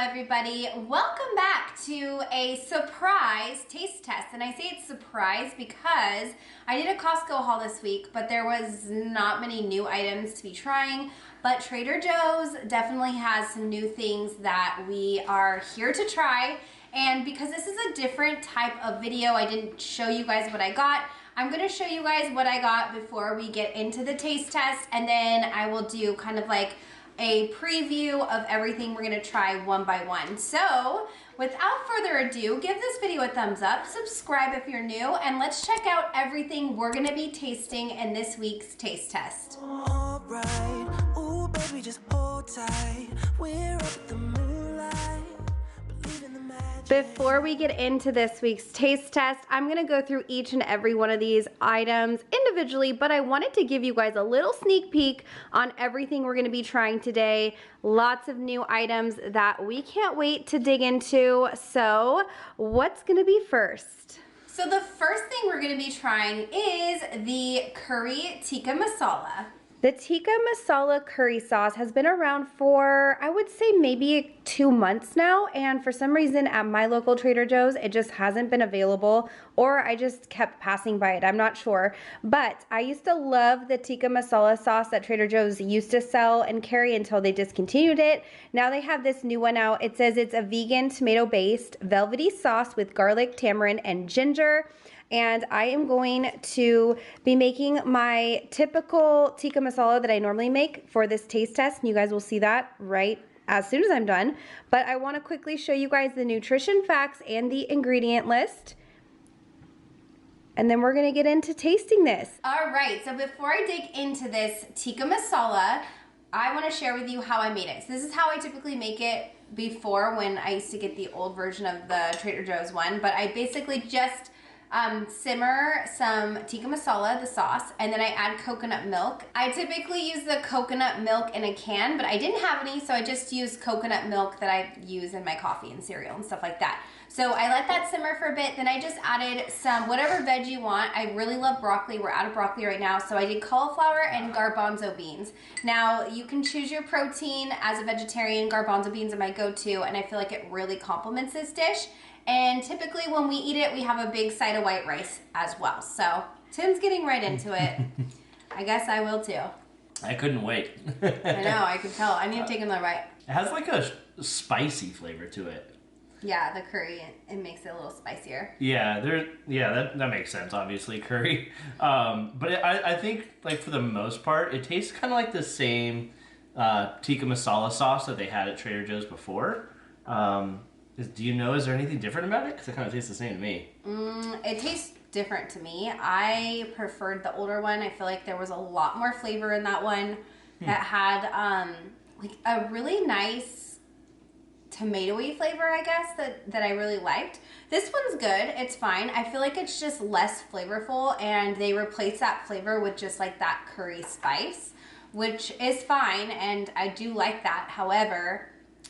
everybody. Welcome back to a surprise taste test. And I say it's surprise because I did a Costco haul this week, but there was not many new items to be trying. But Trader Joe's definitely has some new things that we are here to try. And because this is a different type of video, I didn't show you guys what I got. I'm gonna show you guys what I got before we get into the taste test, and then I will do kind of like a preview of everything we're gonna try one by one. So without further ado, give this video a thumbs up, subscribe if you're new, and let's check out everything we're gonna be tasting in this week's taste test. All right. Ooh, baby, just hold tight. We're up the moonlight. Believe in the magic. Before we get into this week's taste test, I'm gonna go through each and every one of these items individually, but I wanted to give you guys a little sneak peek on everything we're gonna be trying today. Lots of new items that we can't wait to dig into. So what's gonna be first? So the first thing we're gonna be trying is the curry tikka masala. The tikka masala curry sauce has been around for, I would say, maybe 2 months now, and for some reason at my local Trader Joe's it just hasn't been available, or I just kept passing by it, I'm not sure. But I used to love the tikka masala sauce that Trader Joe's used to sell and carry until they discontinued it. Now they have this new one out. It says it's a vegan tomato based velvety sauce with garlic, tamarind, and ginger. And I am going to be making my typical tikka masala that I normally make for this taste test. And you guys will see that right as soon as I'm done. But I want to quickly show you guys the nutrition facts and the ingredient list. And then we're going to get into tasting this. All right, so before I dig into this tikka masala, I want to share with you how I made it. So this is how I typically make it before, when I used to get the old version of the Trader Joe's one. But I basically just simmer some tikka masala, the sauce, and then I add coconut milk. I typically use the coconut milk in a can, but I didn't have any, so I just used coconut milk that I use in my coffee and cereal and stuff like that. So I let that simmer for a bit, then I just added some whatever veg you want. I really love broccoli. We're out of broccoli right now, so I did cauliflower and garbanzo beans. Now, you can choose your protein. As a vegetarian, garbanzo beans are my go-to, and I feel like it really complements this dish. And typically when we eat it, we have a big side of white rice as well. So Tim's getting right into it. I guess I will too. I couldn't wait. I know, I could tell. I need to take another bite. It has like a spicy flavor to it. Yeah, the curry, it makes it a little spicier. Yeah, that makes sense, obviously, curry. But I think, like, for the most part, it tastes kind of like the same tikka masala sauce that they had at Trader Joe's before. Do you know, is there anything different about it? Because it kind of tastes the same to me. It tastes different to me. I preferred the older one. I feel like there was a lot more flavor in that one. That had like a really nice tomatoey flavor, I guess, that I really liked. This one's good. It's fine. I feel like it's just less flavorful, and they replace that flavor with just like that curry spice, which is fine, and I do like that. However,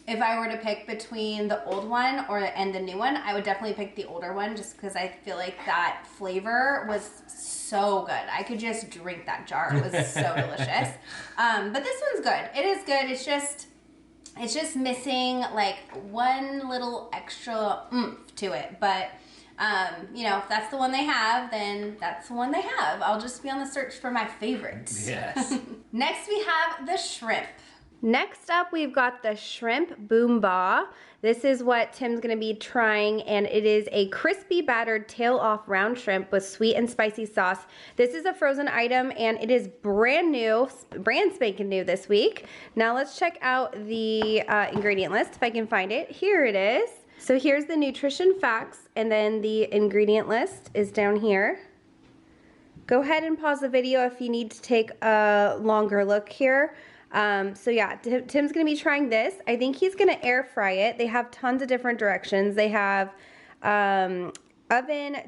if I were to pick between the old one and the new one, I would definitely pick the older one, just because I feel like that flavor was so good. I could just drink that jar. It was so delicious. But this one's good. It is good. It's just missing like one little extra oomph to it. But you know, if that's the one they have, then that's the one they have. I'll just be on the search for my favorites. Yes. Next we have the shrimp. Next up, we've got the shrimp boomba. This is what Tim's gonna be trying, and it is a crispy battered tail off round shrimp with sweet and spicy sauce. This is a frozen item, and it is brand new, brand spanking new this week. Now let's check out the ingredient list, if I can find it. Here it is. So here's the nutrition facts, and then the ingredient list is down here. Go ahead and pause the video if you need to take a longer look here. So yeah, Tim's gonna be trying this. I think he's gonna air fry it. They have tons of different directions. They have oven,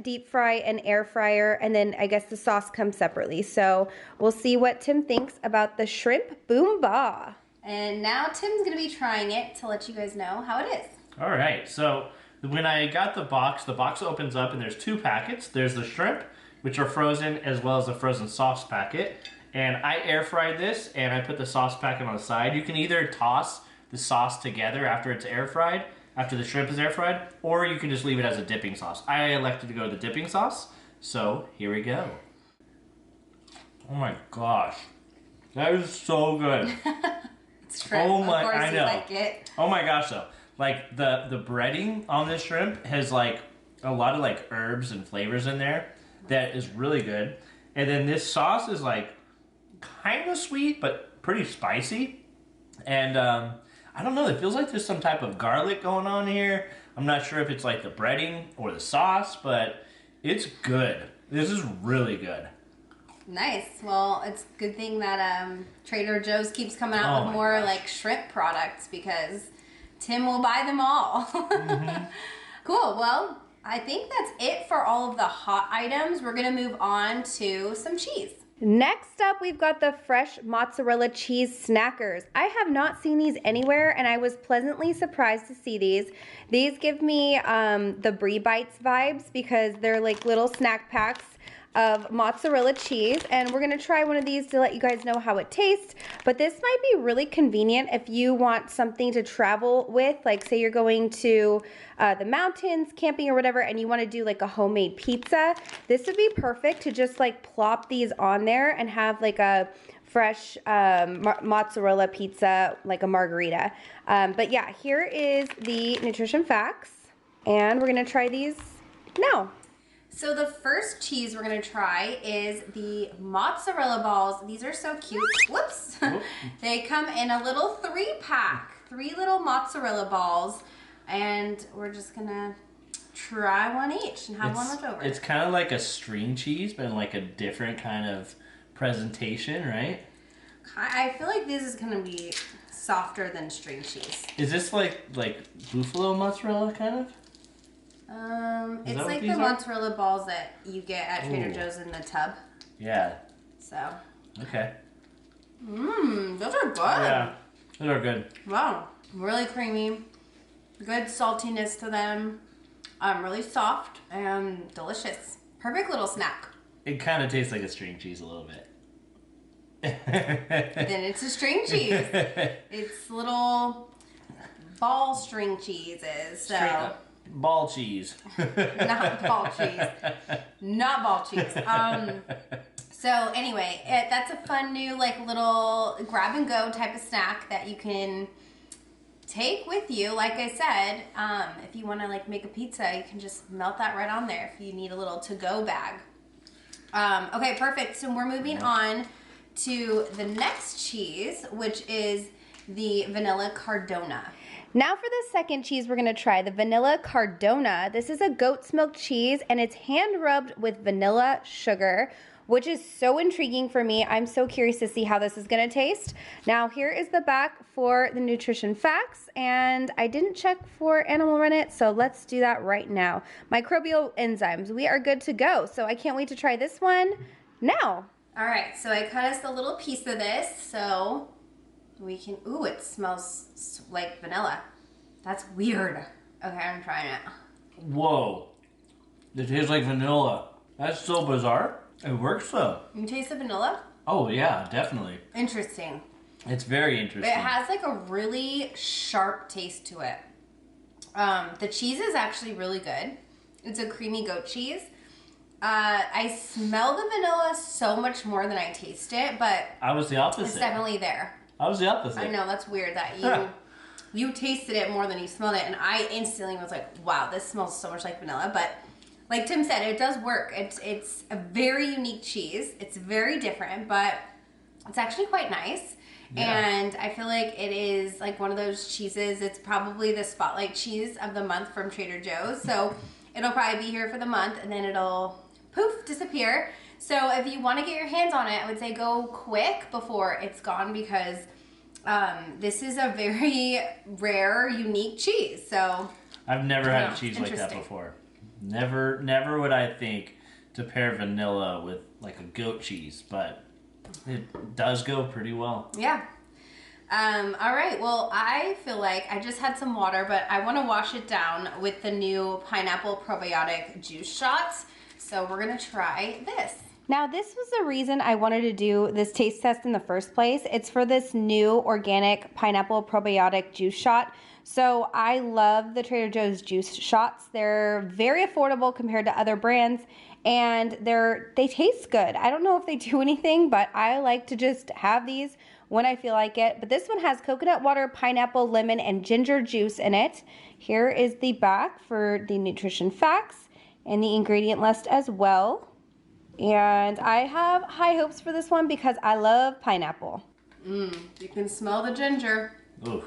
deep fry, and air fryer, and then I guess the sauce comes separately. So we'll see what Tim thinks about the shrimp boomba. And now Tim's gonna be trying it to let you guys know how it is. All right, so when I got the box opens up and there's 2 packets. There's the shrimp, which are frozen, as well as the frozen sauce packet. And I air fried this, and I put the sauce packet on the side. You can either toss the sauce together after it's air fried, after the shrimp is air fried, or you can just leave it as a dipping sauce. I elected to go with the dipping sauce, so here we go. Oh my gosh, that is so good. It's shrimp. Oh my, of course I know. You like it. Oh my gosh, though, like the breading on this shrimp has like a lot of like herbs and flavors in there that is really good, and then this sauce is like kind of sweet but pretty spicy, and I don't know, it feels like there's some type of garlic going on here. I'm not sure if it's like the breading or the sauce, but it's good. This is really good. Nice. Well, it's a good thing that Trader Joe's keeps coming out with more like shrimp products, because Tim will buy them all. Mm-hmm. Cool. Well, I think that's it for all of the hot items. We're going to move on to some cheese. Next up, we've got the fresh mozzarella cheese snackers. I have not seen these anywhere, and I was pleasantly surprised to see these. These give me the Brie Bites vibes, because they're like little snack packs of mozzarella cheese, and we're gonna try one of these to let you guys know how it tastes. But this might be really convenient if you want something to travel with, like say you're going to the mountains, camping or whatever, and you want to do like a homemade pizza. This would be perfect to just like plop these on there and have like a fresh mozzarella pizza, like a margarita. But yeah, here is the nutrition facts, and we're gonna try these now. So the first cheese we're gonna try is the mozzarella balls. These are so cute. Whoops. They come in a little 3-pack, 3 little mozzarella balls, and we're just gonna try one each and have one left over. It's kind of like a string cheese, but in like a different kind of presentation, right? I feel like this is gonna be softer than string cheese. Is this like buffalo mozzarella kind of? It's like the mozzarella balls that you get at Trader Joe's in the tub. Yeah. So. Okay. Those are good. Yeah, those are good. Wow, really creamy, good saltiness to them, really soft and delicious. Perfect little snack. It kind of tastes like a string cheese a little bit. Then it's a string cheese. It's little ball string cheeses. So. Ball cheese. Not ball cheese. Not ball cheese. So anyway, that's a fun new like little grab and go type of snack that you can take with you. Like I said, if you want to like make a pizza, you can just melt that right on there if you need a little to-go bag. Okay, perfect. So we're moving on to the next cheese, which is the vanilla cardona. Now for the second cheese we're gonna try, the vanilla cardona. This is a goat's milk cheese, and it's hand rubbed with vanilla sugar, which is so intriguing for me. I'm so curious to see how this is gonna taste. Now here is the back for the nutrition facts, and I didn't check for animal rennet, so let's do that right now. Microbial enzymes, we are good to go. So I can't wait to try this one now. All right, so I cut us a little piece of this, so we can, ooh, it smells like vanilla. That's weird. Okay, I'm trying it. Whoa. It tastes like vanilla. That's so bizarre. It works though. You taste the vanilla? Oh yeah, definitely. Interesting. It's very interesting. It has like a really sharp taste to it. The cheese is actually really good. It's a creamy goat cheese. I smell the vanilla so much more than I taste it, but I was the opposite. It's definitely there. I was the opposite. I know, that's weird that you tasted it more than you smelled it, and I instantly was like, wow, this smells so much like vanilla. But like Tim said, it does work. It's a very unique cheese. It's very different, but it's actually quite nice. Yeah. And I feel like it is like one of those cheeses, it's probably the spotlight cheese of the month from Trader Joe's. So it'll probably be here for the month, and then it'll poof, disappear. So if you want to get your hands on it, I would say go quick before it's gone, because this is a very rare, unique cheese. So I've never had a cheese like that before. Never would I think to pair vanilla with like a goat cheese, but it does go pretty well. Yeah. All right. Well, I feel like I just had some water, but I want to wash it down with the new pineapple probiotic juice shots. So we're going to try this. Now, this was the reason I wanted to do this taste test in the first place. It's for this new organic pineapple probiotic juice shot. So I love the Trader Joe's juice shots. They're very affordable compared to other brands, and they taste good. I don't know if they do anything, but I like to just have these when I feel like it. But this one has coconut water, pineapple, lemon, and ginger juice in it. Here is the back for the nutrition facts and the ingredient list as well. And I have high hopes for this one because I love pineapple. You can smell the ginger. Ooh.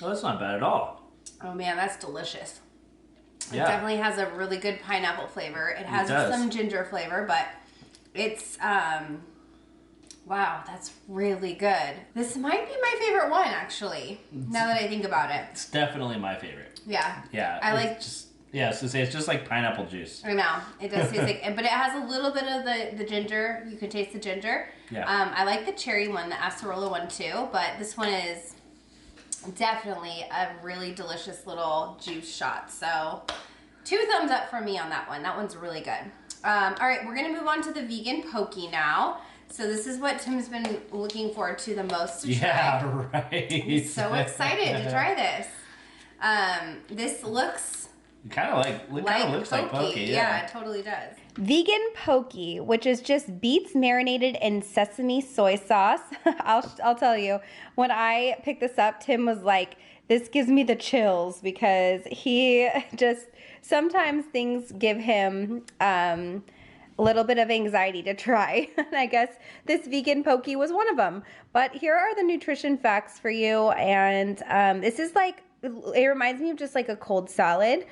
Oh, that's not bad at all. Oh man, that's delicious. Yeah. It definitely has a really good pineapple flavor. It has some ginger flavor, but it's, wow, that's really good. This might be my favorite one, actually, now that I think about it. It's definitely my favorite. Yeah. Yeah. I like... Yeah, so it's just like pineapple juice. I know. It does taste like... But it has a little bit of the ginger. You can taste the ginger. Yeah. I like the cherry one, the acerola one, too. But this one is definitely a really delicious little juice shot. So 2 thumbs up for me on that one. That one's really good. All right, we're going to move on to the vegan pokey now. So this is what Tim's been looking forward to the most to try. Yeah, right. He's so excited to try this. This looks... It kind of looks like pokey. Yeah, it totally does. Vegan pokey, which is just beets marinated in sesame soy sauce. I'll tell you, when I picked this up, Tim was like, this gives me the chills because he just, sometimes things give him a little bit of anxiety to try. And I guess this vegan pokey was one of them. But here are the nutrition facts for you. And this is like, it reminds me of just like a cold salad.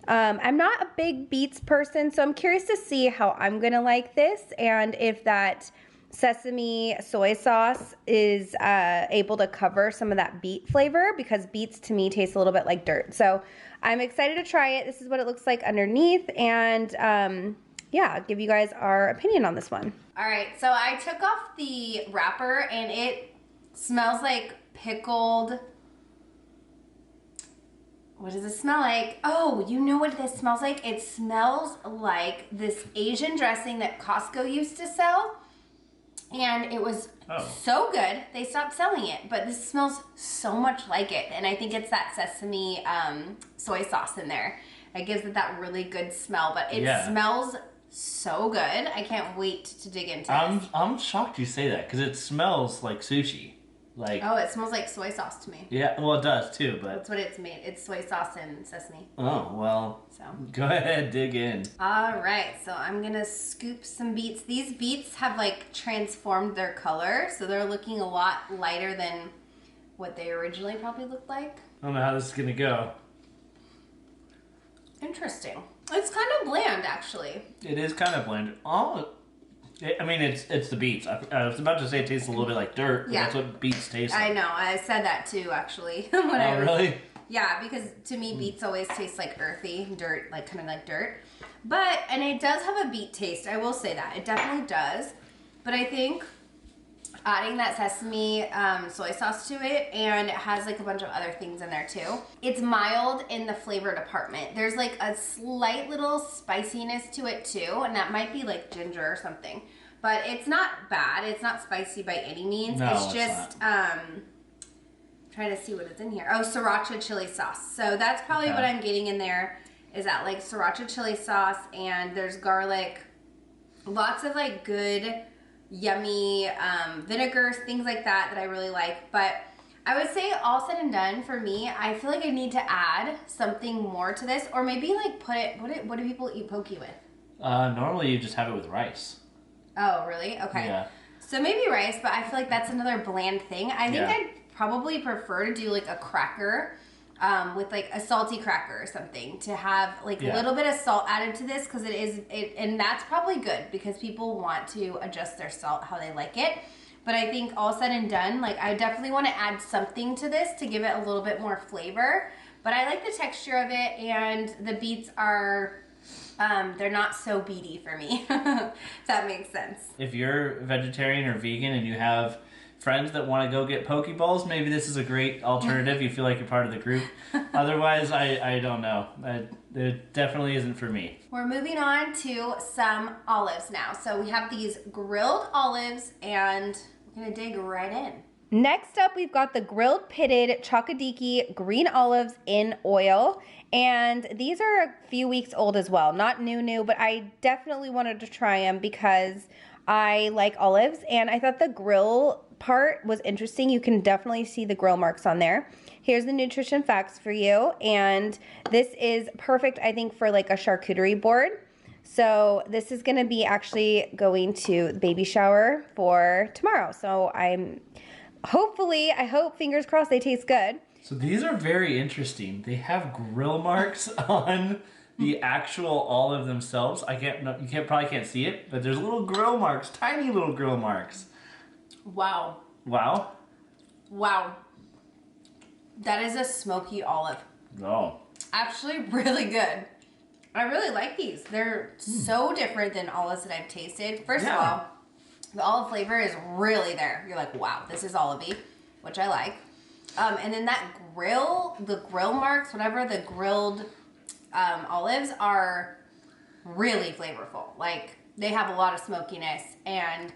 I'm not a big beets person, so I'm curious to see how I'm gonna like this and if that sesame soy sauce is able to cover some of that beet flavor, because beets to me taste a little bit like dirt. So I'm excited to try it. This is what it looks like underneath, and yeah, I'll give you guys our opinion on this one. All right, so I took off the wrapper and it smells like pickled... What does it smell like? Oh, you know what this smells like? It smells like this Asian dressing that Costco used to sell. And it was so good, they stopped selling it. But this smells so much like it. And I think it's that sesame soy sauce in there. It gives it that really good smell. But it smells so good. I can't wait to dig into this. I'm shocked you say that because it smells like sushi. Like, oh, it smells like soy sauce to me. Yeah, well, it does too, but... That's what it's made. It's soy sauce and sesame. Oh, well, so go ahead, dig in. All right, so I'm going to scoop some beets. These beets have, like, transformed their color, so they're looking a lot lighter than what they originally probably looked like. I don't know how this is going to go. Interesting. It's kind of bland, actually. It is kind of bland. I mean, it's the beets. I was about to say it tastes a little bit like dirt, but that's what beets taste like. I know. I said that too, actually. Really? Yeah, because to me, beets always taste like earthy, dirt, like kind of like dirt. But, and it does have a beet taste. I will say that. It definitely does. But I think adding that sesame soy sauce to it, and it has like a bunch of other things in there too. It's mild in the flavor department. There's like a slight little spiciness to it too, and that might be like ginger or something. But it's not bad. It's not spicy by any means. No, it's just trying to see what is in here. Oh, sriracha chili sauce. So that's probably what I'm getting in there, is that like sriracha chili sauce, and there's garlic, lots of like good yummy vinegars, things like that I really like. But I would say all said and done for me, I feel like I need to add something more to this, or maybe like what do people eat pokey with? Normally you just have it with rice. Oh, really? Okay. Yeah. So maybe rice, but I feel like that's another bland thing. I think I'd probably prefer to do like a cracker with like a salty cracker or something, to have like a little bit of salt added to this, because and that's probably good because people want to adjust their salt how they like it. But I think all said and done, like I definitely want to add something to this to give it a little bit more flavor. But I like the texture of it, and the beets are, they're not so beety for me, if that makes sense. If you're vegetarian or vegan and you have friends that want to go get Pokeballs, maybe this is a great alternative. You feel like you're part of the group. Otherwise, I don't know. It definitely isn't for me. We're moving on to some olives now. So we have these grilled olives, and we're gonna dig right in. Next up, we've got the grilled pitted Chocodiki green olives in oil. And these are a few weeks old as well. Not new, but I definitely wanted to try them because I like olives. And I thought the grill part was interesting. You can definitely see the grill marks on there. Here's the nutrition facts for you. And this is perfect, I think, for like a charcuterie board. So this is gonna be actually going to the baby shower for tomorrow. So I hope, fingers crossed, they taste good. So these are very interesting. They have grill marks on the actual olive themselves. Probably can't see it, but there's little grill marks, tiny little grill marks. Wow. Wow. Wow. That is a smoky olive. Oh. Actually really good. I really like these. They're so different than olives that I've tasted. First of all, the olive flavor is really there. You're like, wow, this is olivey, which I like. And then that the grill marks, whatever, the grilled olives are really flavorful. Like, they have a lot of smokiness and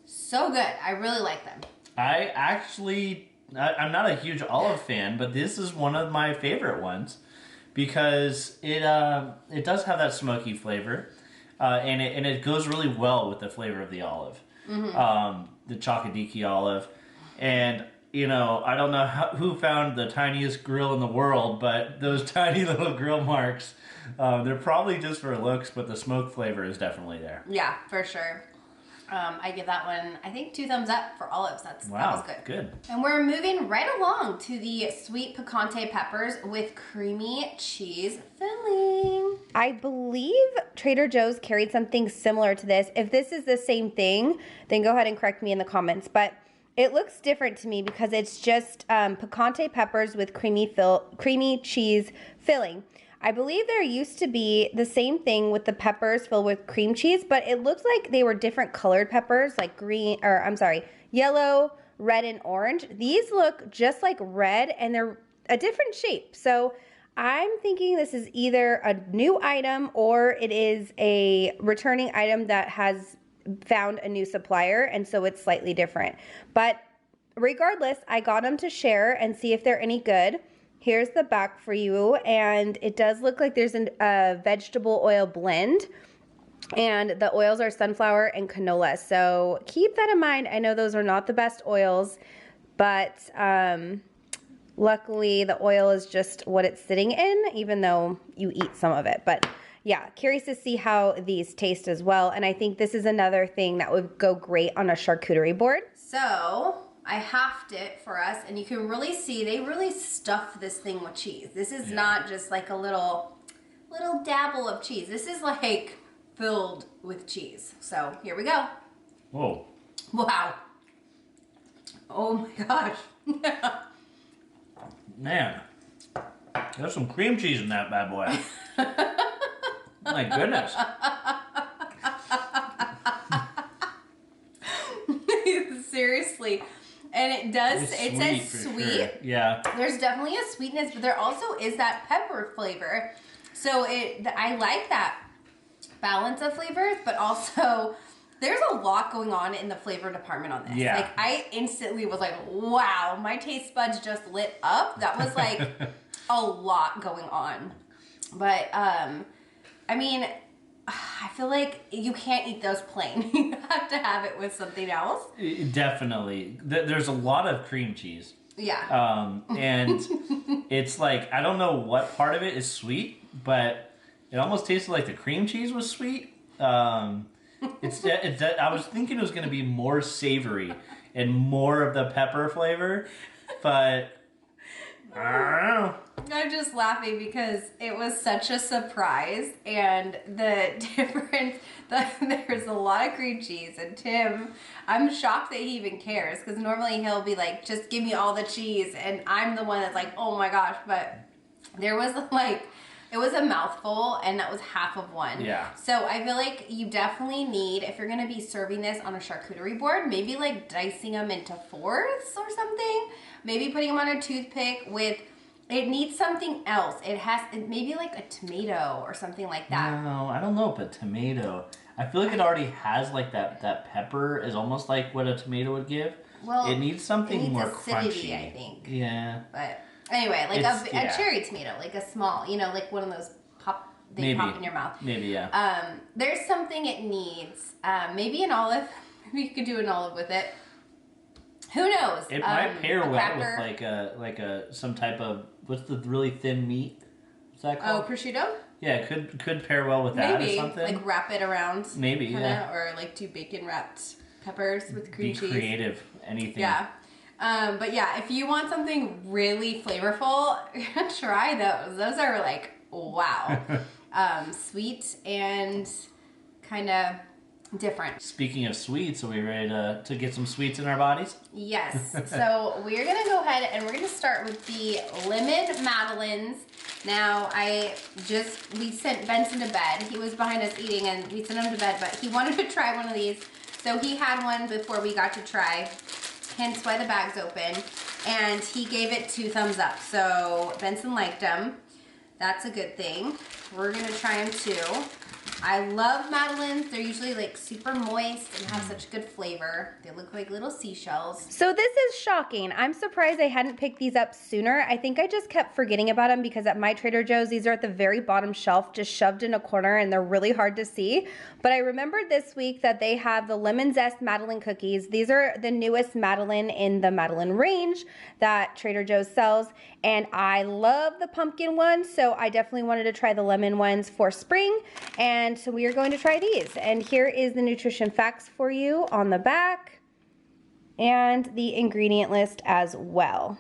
so good. I really like them. I'm not a huge olive fan, but this is one of my favorite ones because it does have that smoky flavor, and it goes really well with the flavor of the olive, the Chocodiki olive, and I don't know who found the tiniest grill in the world, but those tiny little grill marks, they're probably just for looks, but the smoke flavor is definitely there. Yeah, for sure. I give that one, I think, 2 thumbs up for olives. That was good. And we're moving right along to the sweet picante peppers with creamy cheese filling. I believe Trader Joe's carried something similar to this. If this is the same thing, then go ahead and correct me in the comments. But it looks different to me because it's just picante peppers with creamy cheese filling. I believe there used to be the same thing with the peppers filled with cream cheese, but it looks like they were different colored peppers, like yellow, red, and orange. These look just like red, and they're a different shape. So I'm thinking this is either a new item or it is a returning item that has found a new supplier, and so it's slightly different. But regardless, I got them to share and see if they're any good. Here's the back for you, and it does look like there's a vegetable oil blend, and the oils are sunflower and canola. So keep that in mind. I know those are not the best oils, but luckily the oil is just what it's sitting in, even though you eat some of it. But yeah, curious to see how these taste as well. And I think this is another thing that would go great on a charcuterie board. So I halved it for us, and you can really see they really stuff this thing with cheese. This is not just like a little dabble of cheese. This is like filled with cheese. So here we go. Whoa. Wow. Oh my gosh. Man, there's some cream cheese in that bad boy. My goodness. Seriously. And it does, it says sweet. Sure. Yeah. There's definitely a sweetness, but there also is that pepper flavor. So I like that balance of flavors, but also there's a lot going on in the flavor department on this. Yeah. Like, I instantly was like, wow, my taste buds just lit up. That was like a lot going on. But, I mean, I feel like you can't eat those plain. You have to have it with something else. Definitely. There's a lot of cream cheese. Yeah. And it's like, I don't know what part of it is sweet, but it almost tasted like the cream cheese was sweet. I was thinking it was going to be more savory and more of the pepper flavor, but I don't know. I'm just laughing because it was such a surprise, and the difference, there's a lot of cream cheese, and Tim, I'm shocked that he even cares, because normally he'll be like, just give me all the cheese, and I'm the one that's like, oh my gosh, but there was like It was a mouthful, and that was half of one. Yeah. So I feel like you definitely need, if you're going to be serving this on a charcuterie board, maybe like dicing them into fourths or something. Maybe putting them on a toothpick with, it needs something else. Maybe like a tomato or something like that. No, I don't know, but tomato. I feel like it already has like that pepper is almost like what a tomato would give. Well, it needs something more acidity, crunchy. I think. Yeah. But anyway, like a cherry tomato, like a small, like one of those pop in your mouth. Maybe, yeah. There's something it needs. Maybe an olive. Maybe you could do an olive with it. Who knows? It might pair well with like a some type of, what's the really thin meat? What's that called? Oh, prosciutto? Yeah, it could pair well with that or something. Like wrap it around. Maybe, yeah. Or like do bacon wrapped peppers with cream cheese. Be creative. Anything. Yeah. But yeah, if you want something really flavorful, try those. Those are like, wow. Sweet and kind of different. Speaking of sweets, are we ready to get some sweets in our bodies? Yes. So we're going to go ahead and we're going to start with the lemon madeleines. Now, we sent Benson to bed. He was behind us eating and we sent him to bed, but he wanted to try one of these. So he had one before we got to try, hence why the bag's open. And he gave it 2 thumbs up. So Benson liked them. That's a good thing. We're going to try them too. I love madeleines. They're usually like super moist and have such good flavor. They look like little seashells. So this is shocking. I'm surprised I hadn't picked these up sooner. I think I just kept forgetting about them because at my Trader Joe's, these are at the very bottom shelf, just shoved in a corner, and they're really hard to see. But I remembered this week that they have the lemon zest madeleine cookies. These are the newest madeleine in the madeleine range that Trader Joe's sells. And I love the pumpkin ones, so I definitely wanted to try the lemon ones for spring. And so we are going to try these. And here is the nutrition facts for you on the back and the ingredient list as well.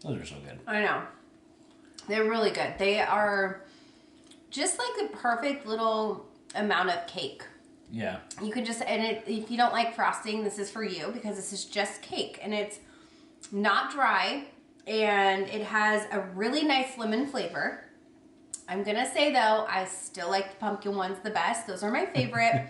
Those are so good. I know. They're really good. They are just like the perfect little amount of cake. Yeah. You could just, if you don't like frosting, this is for you because this is just cake. And it's not dry, and it has a really nice lemon flavor. I'm gonna say though, I still like the pumpkin ones the best. Those are my favorite.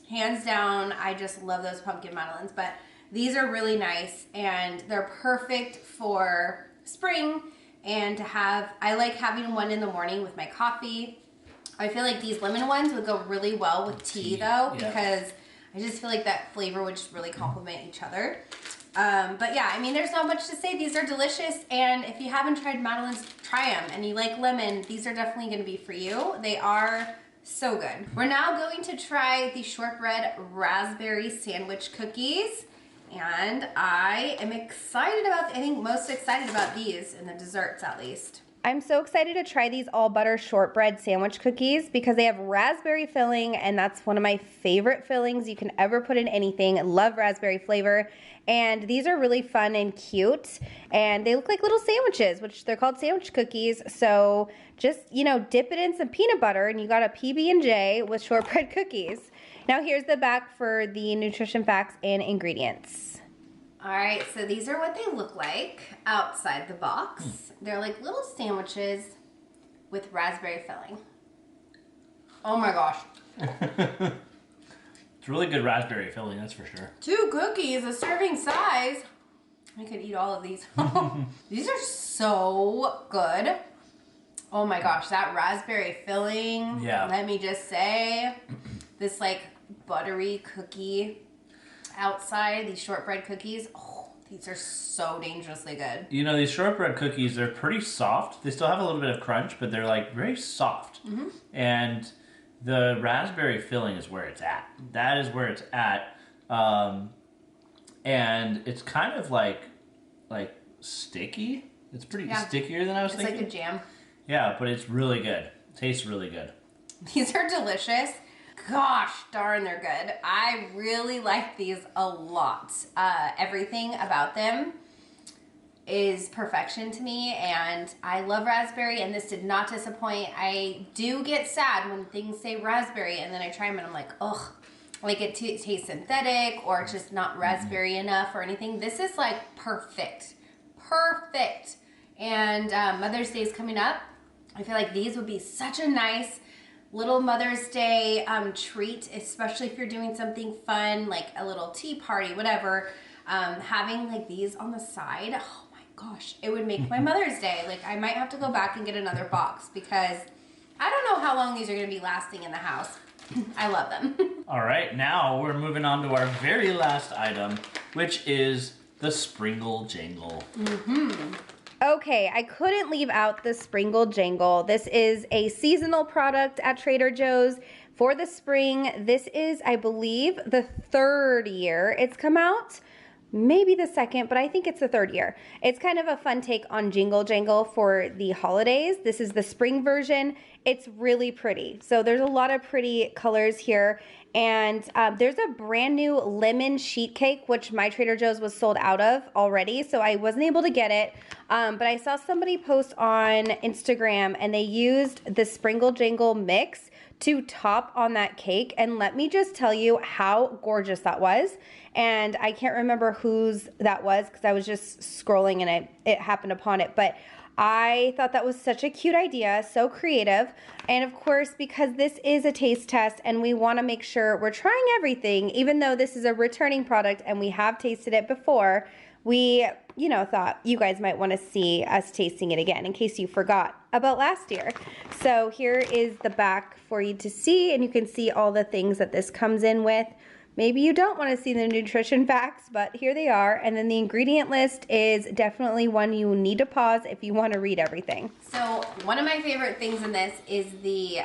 Hands down, I just love those pumpkin madeleines, but these are really nice and they're perfect for spring and to have. I like having one in the morning with my coffee. I feel like these lemon ones would go really well with tea though, because I just feel like that flavor would just really complement each other. But yeah, I mean, there's not much to say. These are delicious, and if you haven't tried madeleines, try them. And you like lemon, these are definitely going to be for you. They are so good. We're now going to try the shortbread raspberry sandwich cookies, and I am excited about, I think most excited about these in the desserts at least. I'm so excited to try these all butter shortbread sandwich cookies because they have raspberry filling, and that's one of my favorite fillings you can ever put in anything. I love raspberry flavor, and these are really fun and cute, and they look like little sandwiches, which they're called sandwich cookies. So just, dip it in some peanut butter and you got a PB&J with shortbread cookies. Now here's the back for the nutrition facts and ingredients. All right, so these are what they look like outside the box. They're like little sandwiches with raspberry filling. Oh my gosh. It's really good raspberry filling, that's for sure. 2 cookies, a serving size. I could eat all of these. These are so good. Oh my gosh, that raspberry filling. Yeah. Let me just say, this like buttery cookie outside, these shortbread cookies, these are so dangerously good. These shortbread cookies, they're pretty soft. They still have a little bit of crunch, but they're like very soft. And the raspberry filling is where it's at. That is where it's at. And it's kind of like sticky. It's pretty stickier than I was thinking. It's like a jam. Yeah, but it's really good. It tastes really good. These are delicious. Gosh darn, they're good. I really like these a lot. Everything about them is perfection to me, and I love raspberry, and this did not disappoint. I do get sad when things say raspberry, and then I try them, and I'm like, ugh. Like it tastes synthetic, or it's just not raspberry enough or anything. This is like perfect. Perfect. And Mother's Day is coming up. I feel like these would be such a nice little Mother's Day treat, especially if you're doing something fun, like a little tea party, whatever. Having like these on the side, oh my gosh, it would make my Mother's Day. Like I might have to go back and get another box because I don't know how long these are gonna be lasting in the house. I love them. All right, now we're moving on to our very last item, which is the Springle Jangle. Okay, I couldn't leave out the Springle Jangle. This is a seasonal product at Trader Joe's for the spring. This is, I believe, the 3rd year it's come out. Maybe the 2nd, but I think it's the 3rd year. It's kind of a fun take on Jingle Jangle for the holidays. This is the spring version. It's really pretty. So there's a lot of pretty colors here. And there's a brand new lemon sheet cake, which my Trader Joe's was sold out of already, so I wasn't able to get it. But I saw somebody post on Instagram, and they used the Springle Jangle mix to top on that cake. And let me just tell you how gorgeous that was. And I can't remember whose that was because I was just scrolling and it happened upon it. But I thought that was such a cute idea, so creative. And of course, because this is a taste test and we want to make sure we're trying everything, even though this is a returning product and we have tasted it before, we, thought you guys might want to see us tasting it again in case you forgot about last year. So here is the back for you to see, and you can see all the things that this comes in with. Maybe you don't want to see the nutrition facts, but here they are. And then the ingredient list is definitely one you need to pause if you want to read everything. So one of my favorite things in this is the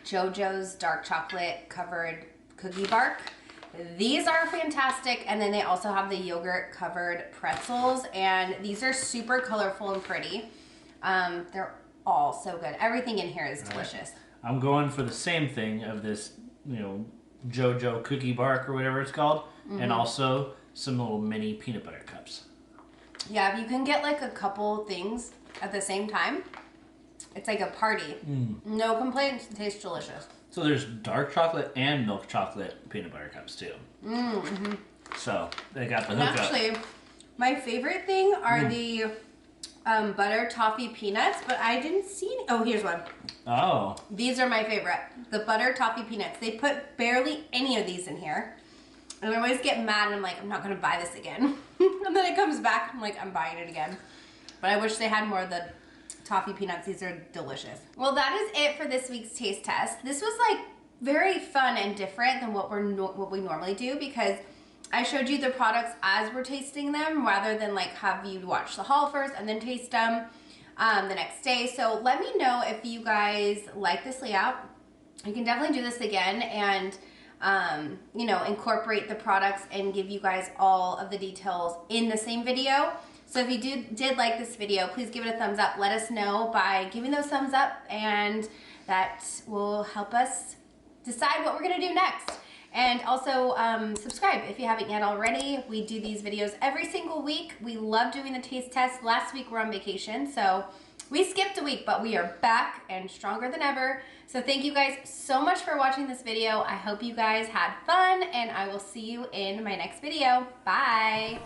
JoJo's dark chocolate covered cookie bark. These are fantastic, and then they also have the yogurt covered pretzels, and these are super colorful and pretty. They're all so good. Everything in here is delicious. I'm going for the same thing of this, JoJo cookie bark or whatever it's called, and also some little mini peanut butter cups. Yeah, if you can get like a couple things at the same time, it's like a party. No complaints, it tastes delicious. So there's dark chocolate and milk chocolate peanut butter cups too. So they got the hookup. Actually, my favorite thing are the butter toffee peanuts, but I didn't see any. Oh, here's one. Oh. These are my favorite. The butter toffee peanuts. They put barely any of these in here. And I always get mad and I'm like, I'm not going to buy this again. And then it comes back, I'm like, I'm buying it again. But I wish they had more of the toffee peanuts. These are delicious. Well, that is it for this week's taste test. This was like very fun and different than what we normally do, because I showed you the products as we're tasting them rather than like have you watch the haul first and then taste them the next day. So let me know if you guys like this layout. You can definitely do this again and incorporate the products and give you guys all of the details in the same video. So if you did like this video, please give it a thumbs up. Let us know by giving those thumbs up, and that will help us decide what we're gonna do next. And also subscribe if you haven't yet already. We do these videos every single week. We love doing the taste test. Last week we're on vacation, so we skipped a week, but we are back and stronger than ever. So thank you guys so much for watching this video. I hope you guys had fun, and I will see you in my next video. Bye.